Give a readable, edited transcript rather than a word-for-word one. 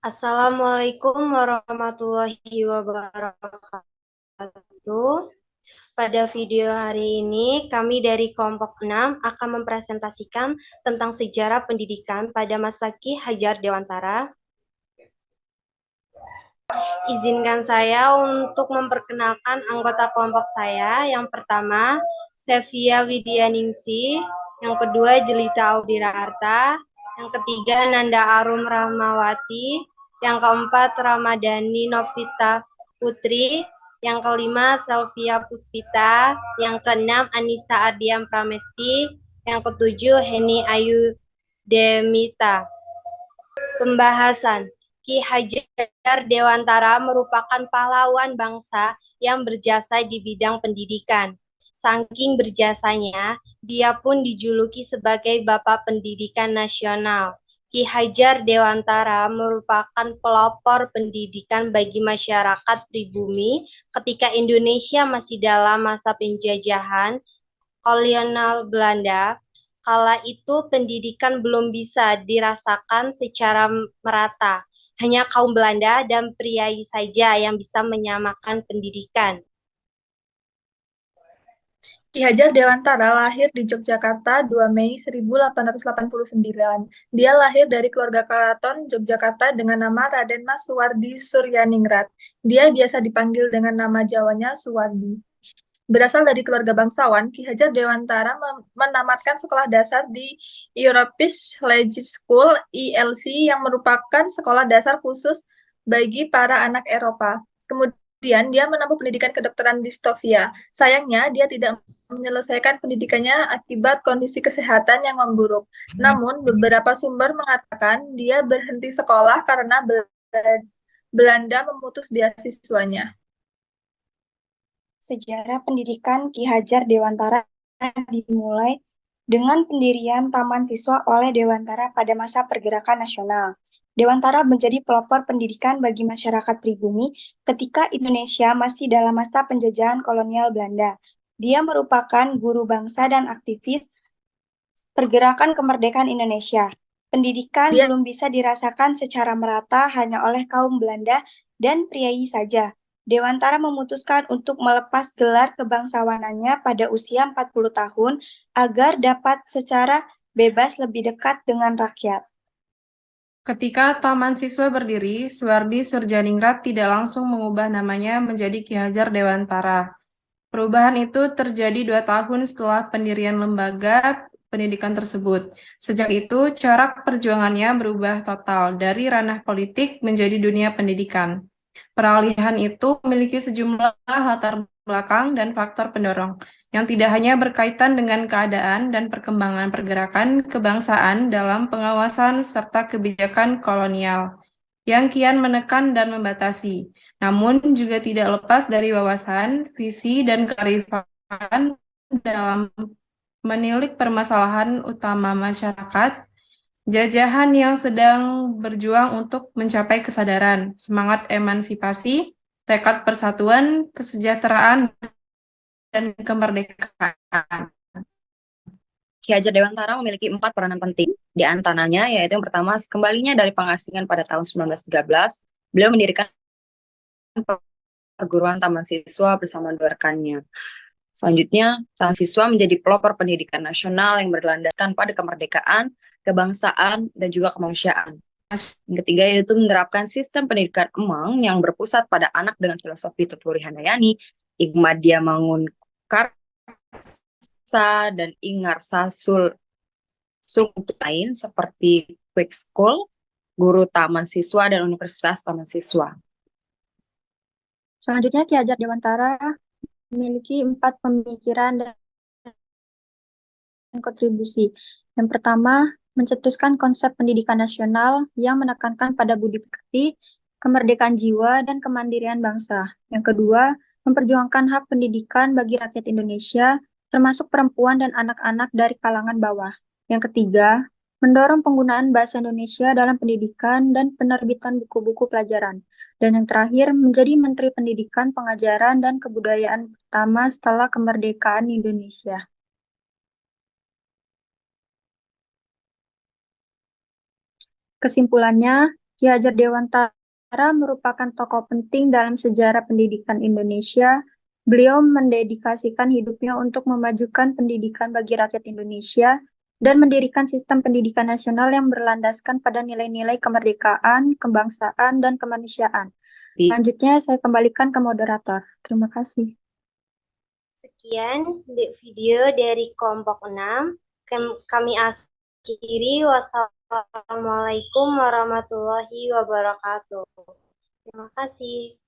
Assalamualaikum warahmatullahi wabarakatuh. Pada video hari ini, kami dari kelompok 6 akan mempresentasikan tentang sejarah pendidikan pada masa Ki Hajar Dewantara. Izinkan saya untuk memperkenalkan anggota kelompok saya. Yang pertama, Sevia Widyaningsih. Yang kedua, Jelita Audira Arta. Yang ketiga, Nanda Arum Rahmawati. Yang keempat, Ramadhani Novita Putri. Yang kelima, Selvia Puspita. Yang keenam, Anissa Ardian Pramesti. Yang ketujuh, Heni Ayu Demita. Pembahasan. Ki Hajar Dewantara merupakan pahlawan bangsa yang berjasa di bidang pendidikan. Saking berjasanya, dia pun dijuluki sebagai Bapak Pendidikan Nasional. Ki Hajar Dewantara merupakan pelopor pendidikan bagi masyarakat pribumi ketika Indonesia masih dalam masa penjajahan kolonial Belanda. Kala itu pendidikan belum bisa dirasakan secara merata. Hanya kaum Belanda dan priai saja yang bisa menyamakan pendidikan. Ki Hajar Dewantara lahir di Yogyakarta 2 Mei 1889. Dia lahir dari keluarga keraton Yogyakarta dengan nama Raden Mas Suwardi Suryaningrat. Dia biasa dipanggil dengan nama Jawanya Suwardi. Berasal dari keluarga bangsawan, Ki Hajar Dewantara menamatkan sekolah dasar di European Language School (ELC) yang merupakan sekolah dasar khusus bagi para anak Eropa. Kemudian dia menempuh pendidikan kedokteran di Sofia. Sayangnya dia tidak menyelesaikan pendidikannya akibat kondisi kesehatan yang memburuk. Namun beberapa sumber mengatakan dia berhenti sekolah karena Belanda memutus beasiswanya. Sejarah pendidikan Ki Hajar Dewantara dimulai dengan pendirian Taman Siswa oleh Dewantara pada masa pergerakan nasional. Dewantara menjadi pelopor pendidikan bagi masyarakat pribumi ketika Indonesia masih dalam masa penjajahan kolonial Belanda. Dia merupakan guru bangsa dan aktivis pergerakan kemerdekaan Indonesia. Pendidikan Dia belum bisa dirasakan secara merata hanya oleh kaum Belanda dan priai saja. Dewantara memutuskan untuk melepas gelar kebangsawanannya pada usia 40 tahun agar dapat secara bebas lebih dekat dengan rakyat. Ketika Taman Siswa berdiri, Suwardi Surjaningrat tidak langsung mengubah namanya menjadi Ki Hajar Dewantara. Perubahan itu terjadi 2 tahun setelah pendirian lembaga pendidikan tersebut. Sejak itu, corak perjuangannya berubah total dari ranah politik menjadi dunia pendidikan. Peralihan itu memiliki sejumlah latar belakang dan faktor pendorong, yang tidak hanya berkaitan dengan keadaan dan perkembangan pergerakan kebangsaan dalam pengawasan serta kebijakan kolonial, yang kian menekan dan membatasi, namun juga tidak lepas dari wawasan, visi, dan kearifan dalam menilik permasalahan utama masyarakat jajahan yang sedang berjuang untuk mencapai kesadaran, semangat emansipasi, tekad persatuan, kesejahteraan, dan kemerdekaan. Ki Hajar Dewantara memiliki 4 peranan penting, di antaranya yaitu yang pertama, kembalinya dari pengasingan pada tahun 1913, beliau mendirikan perguruan Taman Siswa bersama dua rekannya. Selanjutnya, Taman Siswa menjadi pelopor pendidikan nasional yang berlandaskan pada kemerdekaan, kebangsaan, dan juga kemanusiaan. Yang ketiga yaitu menerapkan sistem pendidikan Emang yang berpusat pada anak dengan filosofi Tuturi Handayani, Igmadia Mangunkarsa, dan Ingarsa untuk lain seperti Quick School, Guru Taman Siswa, dan Universitas Taman Siswa. Selanjutnya, Ki Hajar Dewantara memiliki 4 pemikiran dan kontribusi. Yang pertama, mencetuskan konsep pendidikan nasional yang menekankan pada budi pekerti, kemerdekaan jiwa, dan kemandirian bangsa. Yang kedua, memperjuangkan hak pendidikan bagi rakyat Indonesia, termasuk perempuan dan anak-anak dari kalangan bawah. Yang ketiga, mendorong penggunaan bahasa Indonesia dalam pendidikan dan penerbitan buku-buku pelajaran. Dan yang terakhir, menjadi Menteri Pendidikan, Pengajaran, dan Kebudayaan pertama setelah kemerdekaan Indonesia. Kesimpulannya, Ki Hajar Dewantara merupakan tokoh penting dalam sejarah pendidikan Indonesia. Beliau mendedikasikan hidupnya untuk memajukan pendidikan bagi rakyat Indonesia dan mendirikan sistem pendidikan nasional yang berlandaskan pada nilai-nilai kemerdekaan, kebangsaan, dan kemanusiaan. Selanjutnya saya kembalikan ke moderator. Terima kasih. Sekian video dari kelompok 6. Kami akhiri. Wassalamualaikum warahmatullahi wabarakatuh. Terima kasih.